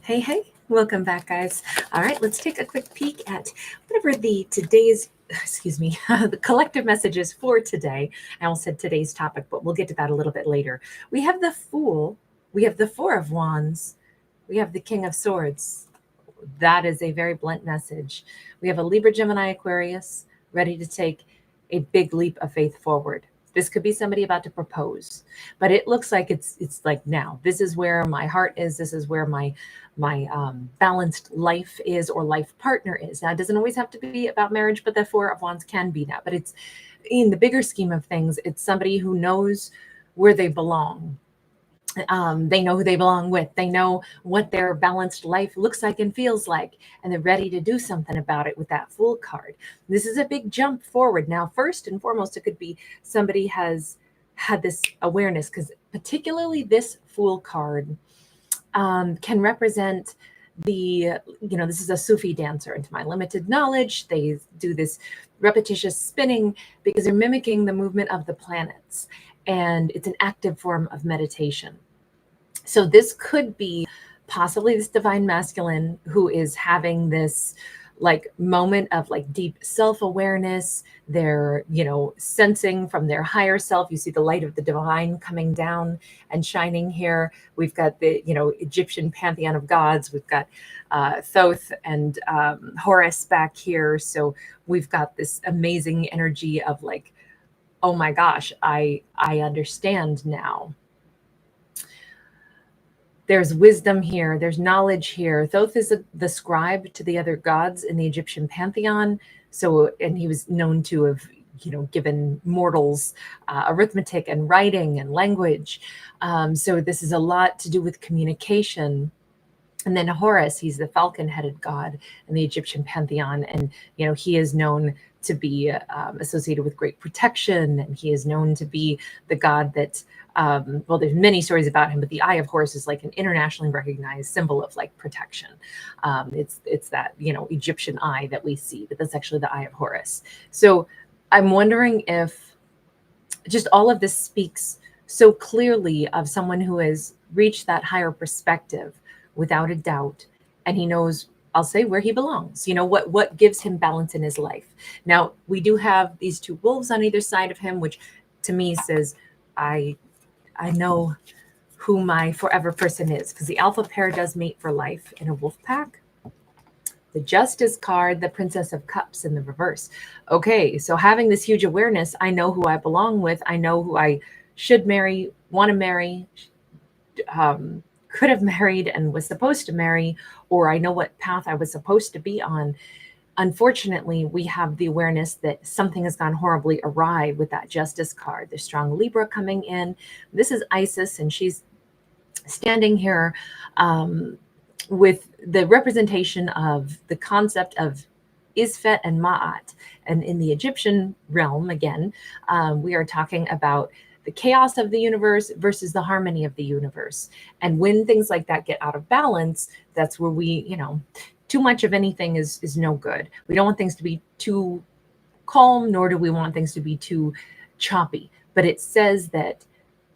Hey, hey, welcome back, guys. All right, let's take a quick peek at whatever the collective messages for today. I almost said today's topic, but we'll get to that a little bit later. We have the Fool, we have the Four of Wands, we have the King of Swords. That is a very blunt message. We have a Libra, Gemini, Aquarius ready to take a big leap of faith forward. This could be somebody about to propose, but it looks like it's like now. This is where my heart is. This is where my balanced life is, or life partner is. Now, it doesn't always have to be about marriage, but the Four of Wands can be that. But it's in the bigger scheme of things. It's somebody who knows where they belong. They know who they belong with. They know what their balanced life looks like and feels like, and they're ready to do something about it with that Fool card. This is a big jump forward. Now, first and foremost, it could be somebody has had this awareness, because particularly this Fool card can represent this is a Sufi dancer. Into my limited knowledge, they do this repetitious spinning because they're mimicking the movement of the planets, and it's an active form of meditation. So this could be possibly this divine masculine who is having this like moment of like deep self-awareness. They're sensing from their higher self. You see the light of the divine coming down and shining here. We've got the Egyptian pantheon of gods. We've got Thoth and Horus back here. So we've got this amazing energy of like, oh my gosh, I understand now. There's wisdom here. There's knowledge here. Thoth is the scribe to the other gods in the Egyptian pantheon. So, and he was known to have, given mortals arithmetic and writing and language. So this is a lot to do with communication. And then Horus, he's the falcon-headed god in the Egyptian pantheon. And, he is known to be associated with great protection. And he is known to be the god that, there's many stories about him, but the Eye of Horus is like an internationally recognized symbol of like protection. It's that, Egyptian eye that we see, but that's actually the Eye of Horus. So I'm wondering if just all of this speaks so clearly of someone who has reached that higher perspective without a doubt, and he knows, I'll say, where he belongs, what gives him balance in his life. Now, we do have these two wolves on either side of him, which to me says, I know who my forever person is, because the alpha pair does mate for life in a wolf pack. The Justice card, the Princess of Cups in the reverse. Okay, so having this huge awareness, I know who I belong with. I know who I should marry, want to marry, could have married and was supposed to marry, or I know what path I was supposed to be on. Unfortunately, we have the awareness that something has gone horribly awry with that Justice card. There's strong Libra coming in. This is Isis, and she's standing here with the representation of the concept of Isfet and Ma'at. And in the Egyptian realm, again, we are talking about the chaos of the universe versus the harmony of the universe. And when things like that get out of balance, that's where we, too much of anything is no good. We don't want things to be too calm, nor do we want things to be too choppy. But it says that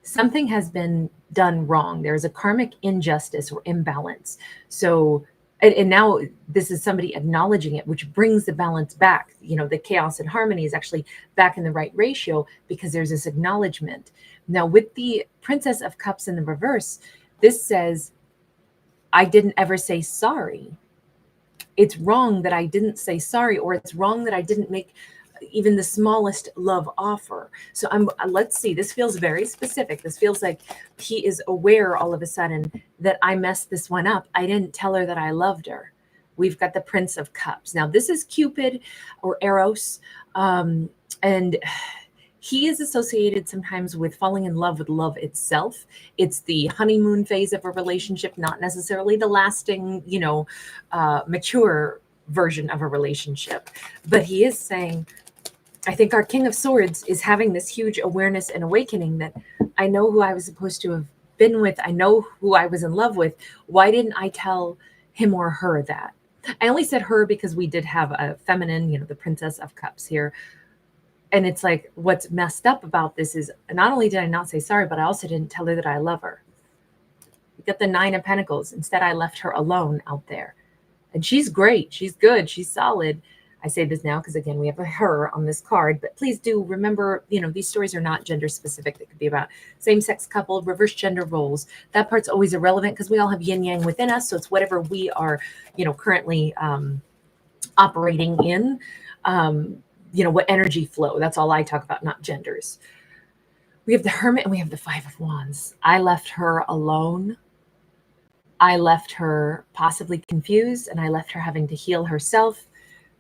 something has been done wrong. There is a karmic injustice or imbalance. So, and now this is somebody acknowledging it, which brings the balance back. The chaos and harmony is actually back in the right ratio because there's this acknowledgement. Now, with the Princess of Cups in the reverse, this says, I didn't ever say sorry. It's wrong that I didn't say sorry, or it's wrong that I didn't make even the smallest love offer. So let's see, this feels very specific. This feels like he is aware all of a sudden that I messed this one up. I didn't tell her that I loved her. We've got the Prince of Cups. Now, this is Cupid or Eros, and he is associated sometimes with falling in love with love itself. It's the honeymoon phase of a relationship, not necessarily the lasting, mature version of a relationship. But he is saying, I think our King of Swords is having this huge awareness and awakening that I know who I was supposed to have been with. I know who I was in love with. Why didn't I tell him or her that? I only said her because we did have a feminine, the Princess of Cups here. And it's like, what's messed up about this is not only did I not say sorry, but I also didn't tell her that I love her. Get the Nine of Pentacles. Instead, I left her alone out there. And she's great. She's good. She's solid. I say this now because, again, we have a her on this card. But please do remember, these stories are not gender specific. They could be about same-sex couple, reverse gender roles. That part's always irrelevant because we all have yin-yang within us. So it's whatever we are, currently operating in, what energy flow. That's all I talk about, not genders. We have the Hermit and we have the Five of Wands. I left her alone. I left her possibly confused, and I left her having to heal herself.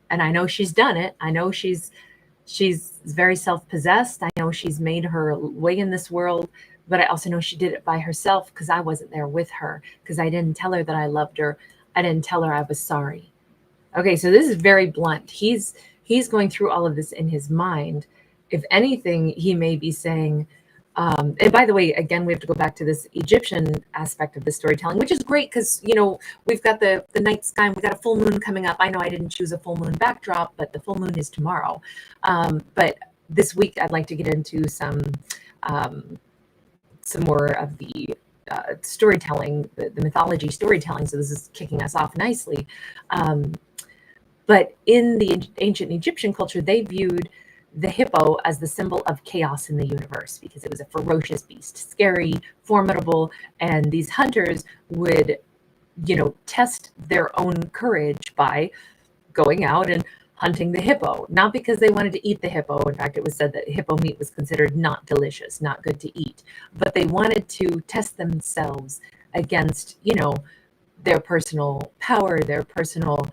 And I know she's done it. I know she's very self-possessed. I know she's made her way in this world, but I also know she did it by herself because I wasn't there with her, because I didn't tell her that I loved her. I didn't tell her I was sorry. Okay, so this is very blunt. He's going through all of this in his mind. If anything, he may be saying, and by the way, again, we have to go back to this Egyptian aspect of the storytelling, which is great because, we've got the night sky and we've got a full moon coming up. I know I didn't choose a full moon backdrop, but the full moon is tomorrow. But this week, I'd like to get into some more of the storytelling, the mythology storytelling. So this is kicking us off nicely. But in the ancient Egyptian culture, they viewed the hippo as the symbol of chaos in the universe because it was a ferocious beast, scary, formidable, and these hunters would, test their own courage by going out and hunting the hippo, not because they wanted to eat the hippo. In fact, it was said that hippo meat was considered not delicious, not good to eat, but they wanted to test themselves against, their personal power, their personal,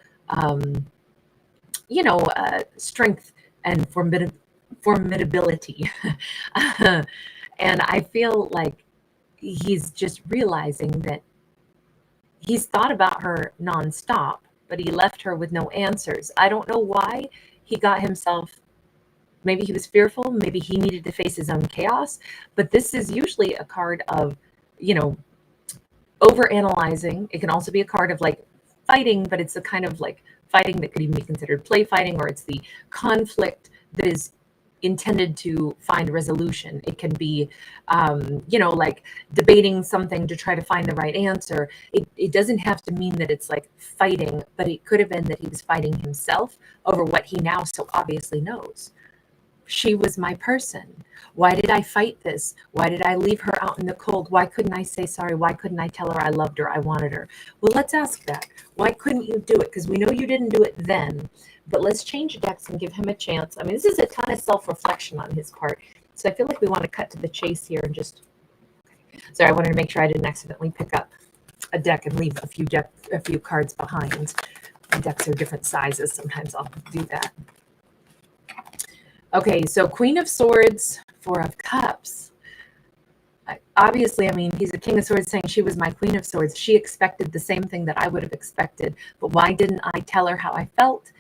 strength and formidability. And I feel like he's just realizing that he's thought about her nonstop, but he left her with no answers. I don't know why he got himself, maybe he was fearful, maybe he needed to face his own chaos, but this is usually a card of, overanalyzing. It can also be a card of like fighting, but it's a kind of like fighting that could even be considered play fighting, or it's the conflict that is intended to find resolution. It can be, like debating something to try to find the right answer. It doesn't have to mean that it's like fighting, but it could have been that he was fighting himself over what he now so obviously knows. She was my person. Why did I fight this? Why did I leave her out in the cold? Why couldn't I say sorry? Why couldn't I tell her I loved her? I wanted her. Well, let's ask that. Why couldn't you do it? Because we know you didn't do it then. But let's change decks and give him a chance. I mean, this is a ton of self-reflection on his part. So I feel like we want to cut to the chase here and just... Sorry, I wanted to make sure I didn't accidentally pick up a deck and leave a few cards behind. The decks are different sizes. Sometimes I'll do that. Okay, so Queen of Swords, Four of Cups. Obviously, I mean, he's a King of Swords saying she was my Queen of Swords. She expected the same thing that I would have expected. But why didn't I tell her how I felt?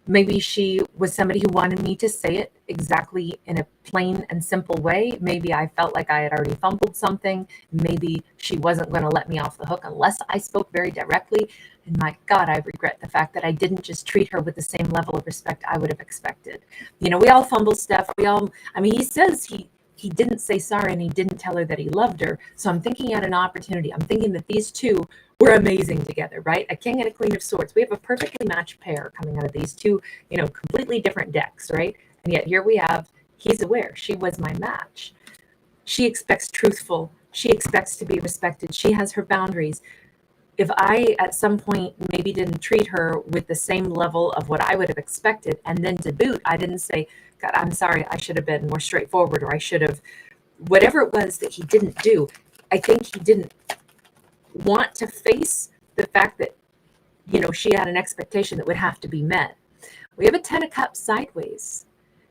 Maybe she was somebody who wanted me to say it exactly in a plain and simple way. Maybe I felt like I had already fumbled something. Maybe she wasn't going to let me off the hook unless I spoke very directly. And my God, I regret the fact that I didn't just treat her with the same level of respect I would have expected. We all fumble stuff. He says he didn't say sorry and he didn't tell her that he loved her. So I'm thinking at an opportunity. I'm thinking that these two were amazing together, right? A King and a Queen of Swords. We have a perfectly matched pair coming out of these two, completely different decks, right? And yet here we have, he's aware she was my match. She expects truthful. She expects to be respected. She has her boundaries. If I, at some point, maybe didn't treat her with the same level of what I would have expected, and then to boot, I didn't say, God, I'm sorry, I should have been more straightforward, or I should have, whatever it was that he didn't do, I think he didn't want to face the fact that, she had an expectation that would have to be met. We have a 10 of Cups sideways.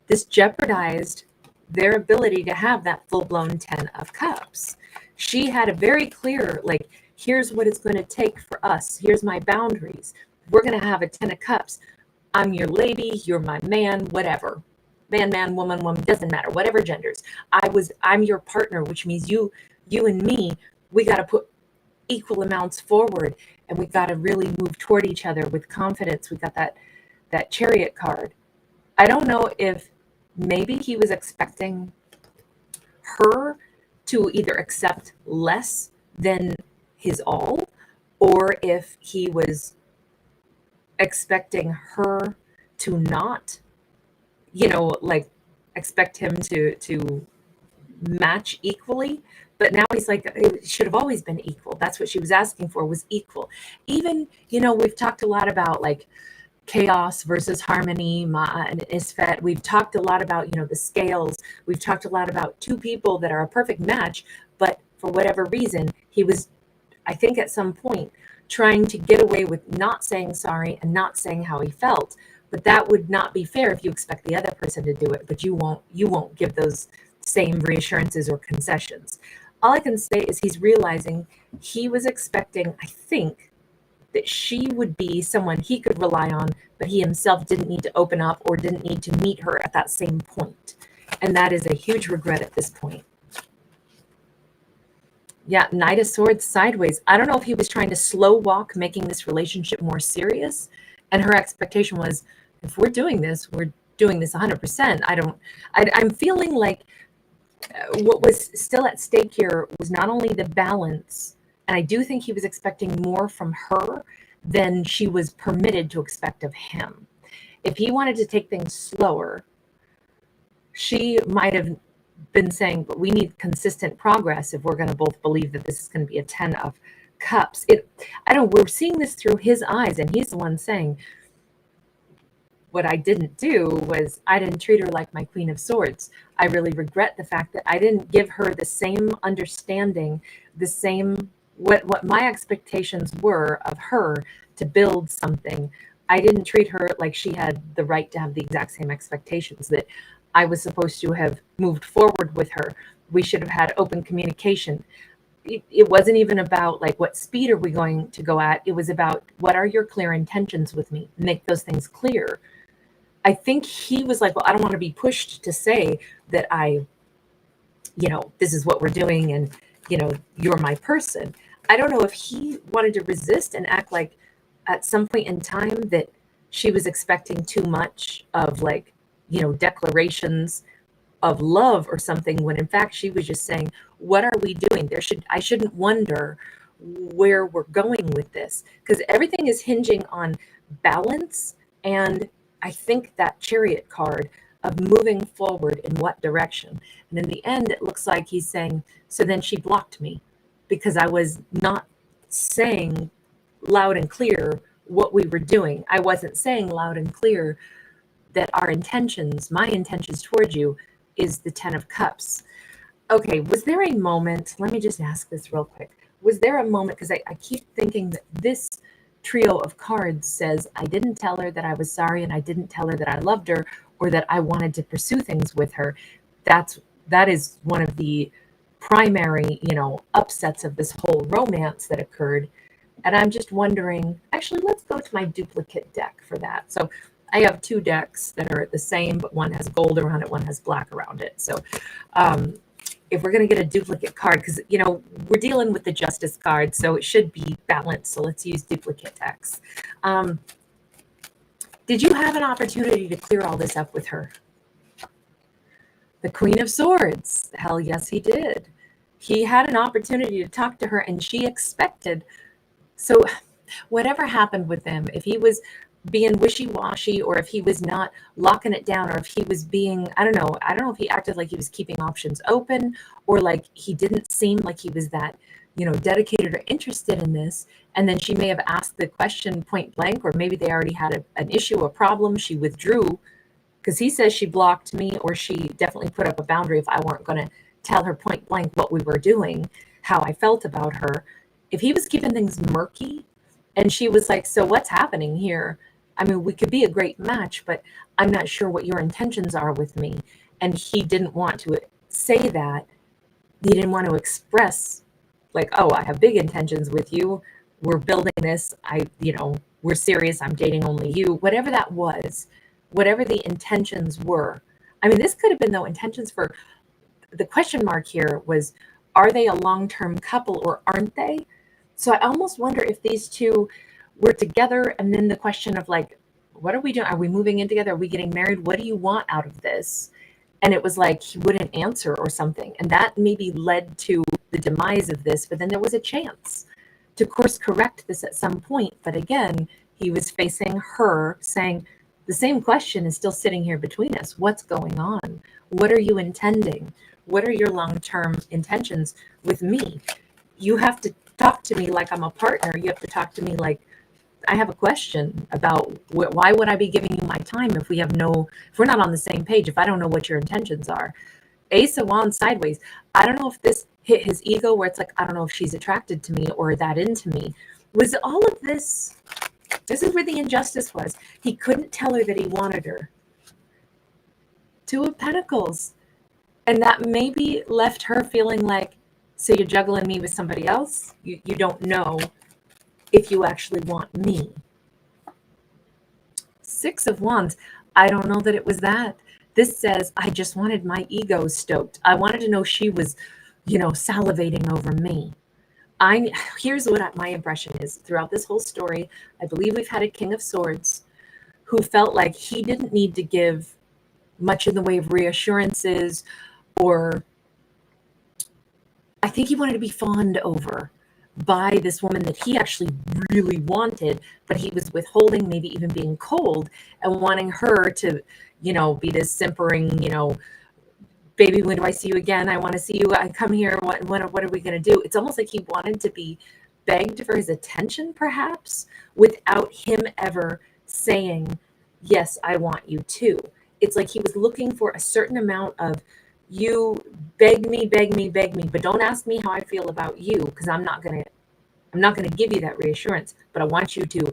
This jeopardized their ability to have that full-blown 10 of Cups. She had a very clear, here's what it's going to take for us. Here's my boundaries. We're going to have a 10 of Cups. I'm your lady. You're my man, whatever. Man, woman, doesn't matter. Whatever genders. I'm your partner, which means you and me, we got to put equal amounts forward, and we got to really move toward each other with confidence. We got that Chariot card. I don't know if maybe he was expecting her to either accept less than his all, or if he was expecting her to not, like expect him to match equally. But now he's like, it should have always been equal. That's what she was asking for, was equal. Even, we've talked a lot about like chaos versus harmony, Ma and Isfet. We've talked a lot about, the scales. We've talked a lot about two people that are a perfect match, but for whatever reason, he was, I think at some point, trying to get away with not saying sorry and not saying how he felt. But that would not be fair if you expect the other person to do it, but you won't give those same reassurances or concessions. All I can say is he's realizing he was expecting, I think, that she would be someone he could rely on, but he himself didn't need to open up or didn't need to meet her at that same point. And that is a huge regret at this point. Yeah, Knight of Swords sideways. I don't know if he was trying to slow walk, making this relationship more serious. And her expectation was, if we're doing this 100%. I'm feeling like what was still at stake here was not only the balance, and I do think he was expecting more from her than she was permitted to expect of him. If he wanted to take things slower, she might have been saying, but we need consistent progress if we're going to both believe that this is going to be a 10 of cups. We're seeing this through his eyes, and he's the one saying, what I didn't do was I didn't treat her like my Queen of Swords. I really regret the fact that I didn't give her the same understanding, the same what my expectations were of her to build something. I didn't treat her like she had the right to have the exact same expectations, that I was supposed to have moved forward with her. We should have had open communication. It wasn't even about like what speed are we going to go at. It was about what are your clear intentions with me? Make those things clear. I think he was like, well, I don't want to be pushed to say that this is what we're doing and, you're my person. I don't know if he wanted to resist and act like at some point in time that she was expecting too much of like, declarations of love or something, when in fact she was just saying, what are we doing? I shouldn't wonder where we're going with this, because everything is hinging on balance. And I think that Chariot card of moving forward in what direction. And in the end, it looks like he's saying, so then she blocked me because I was not saying loud and clear what we were doing. I wasn't saying loud and clear that my intentions towards you is the 10 of Cups. Okay, was there a moment, let me just ask this real quick. Was there a moment, because I keep thinking that this trio of cards says, I didn't tell her that I was sorry, and I didn't tell her that I loved her, or that I wanted to pursue things with her. That is one of the primary, upsets of this whole romance that occurred. And I'm just wondering, actually, let's go to my duplicate deck for that. So I have two decks that are the same, but one has gold around it, one has black around it. So if we're going to get a duplicate card, because, we're dealing with the Justice card, so it should be balanced. So let's use duplicate decks. Did you have an opportunity to clear all this up with her? The Queen of Swords. Hell yes, he did. He had an opportunity to talk to her, and she expected. So whatever happened with him, if he was being wishy-washy, or if he was not locking it down, or if he was being, I don't know if he acted like he was keeping options open, or like he didn't seem like he was that, dedicated or interested in this. And then she may have asked the question point blank, or maybe they already had an issue, a problem. She withdrew because he says she blocked me, or she definitely put up a boundary if I weren't going to tell her point blank what we were doing, how I felt about her. If he was keeping things murky, and she was like, so what's happening here? I mean, we could be a great match, but I'm not sure what your intentions are with me. And he didn't want to say that. He didn't want to express like, oh, I have big intentions with you. We're building this. We're serious. I'm dating only you. Whatever that was, whatever the intentions were. I mean, this could have been, though, intentions for the question mark here was, are they a long-term couple or aren't they? So I almost wonder if these two were together, and then the question of like, what are we doing? Are we moving in together? Are we getting married? What do you want out of this? And it was like he wouldn't answer or something. And that maybe led to the demise of this, but then there was a chance. to course correct this at some point. But again, he was facing her saying, the same question is still sitting here between us. What's going on? What are you intending? What are your long-term intentions with me? You have to talk to me like I'm a partner. You have to talk to me like I have a question about why would I be giving you my time if we're not on the same page, if I don't know what your intentions are. Ace of Wands sideways. I don't know if this hit his ego where it's like, I don't know if she's attracted to me or that into me. Was all of this is where the injustice was. He couldn't tell her that he wanted her. Two of Pentacles. And that maybe left her feeling like, so you're juggling me with somebody else? You don't know if you actually want me. Six of Wands. I don't know that it was that. This says, I just wanted my ego stoked. I wanted to know she was, salivating over me. Here's what my impression is throughout this whole story. I believe we've had a King of Swords who felt like he didn't need to give much in the way of reassurances, or I think he wanted to be fawned over by this woman that he actually really wanted, but he was withholding, maybe even being cold, and wanting her to, be this simpering, baby, when do I see you again? I want to see you. I come here. What are we going to do? It's almost like he wanted to be begged for his attention, perhaps, without him ever saying, yes, I want you too. It's like he was looking for a certain amount of, you beg me, but don't ask me how I feel about you, because I'm not going to give you that reassurance, but I want you to,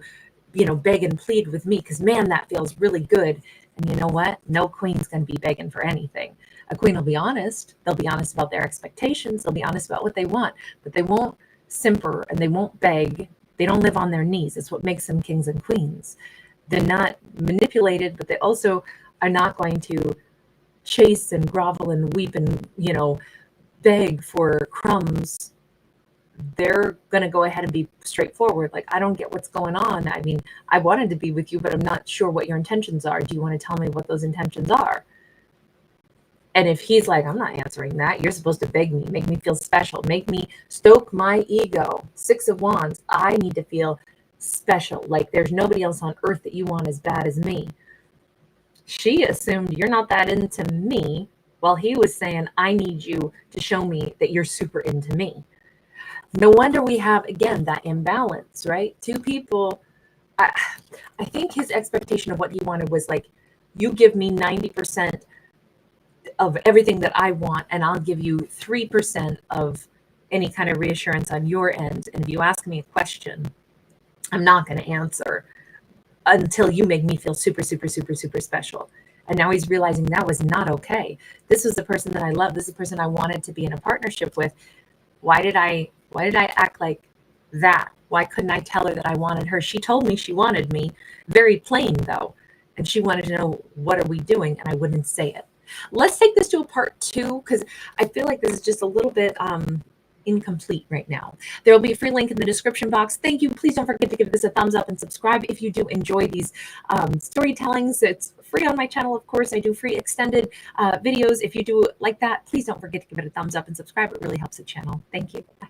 beg and plead with me, because man, that feels really good. And you know what? No queen's going to be begging for anything. A queen will be honest. They'll be honest about their expectations. They'll be honest about what they want, but they won't simper and they won't beg. They don't live on their knees. It's what makes them kings and queens. They're not manipulated, but they also are not going to chase and grovel and weep and, beg for crumbs. They're going to go ahead and be straightforward. Like, I don't get what's going on. I mean, I wanted to be with you, but I'm not sure what your intentions are. Do you want to tell me what those intentions are? And if he's like, I'm not answering that, you're supposed to beg me, make me feel special, make me stoke my ego. Six of Wands. I need to feel special. Like there's nobody else on earth that you want as bad as me. She assumed you're not that into me, while he was saying, I need you to show me that you're super into me. No wonder we have, again, that imbalance, right? Two people. I think his expectation of what he wanted was like, you give me 90% of everything that I want, and I'll give you 3% of any kind of reassurance on your end. And if you ask me a question, I'm not going to answer until you make me feel super, super, super, super special. And now he's realizing that was not okay. This was the person that I love. This is the person I wanted to be in a partnership with. Why did I act like that? Why couldn't I tell her that I wanted her? She told me she wanted me, very plain though. And she wanted to know, what are we doing? And I wouldn't say it. Let's take this to a part 2, because I feel like this is just a little bit incomplete right now. There will be a free link in the description box. Thank you. Please don't forget to give this a thumbs up and subscribe if you do enjoy these storytellings. It's free on my channel, of course. I do free extended videos. If you do like that, please don't forget to give it a thumbs up and subscribe. It really helps the channel. Thank you. Bye.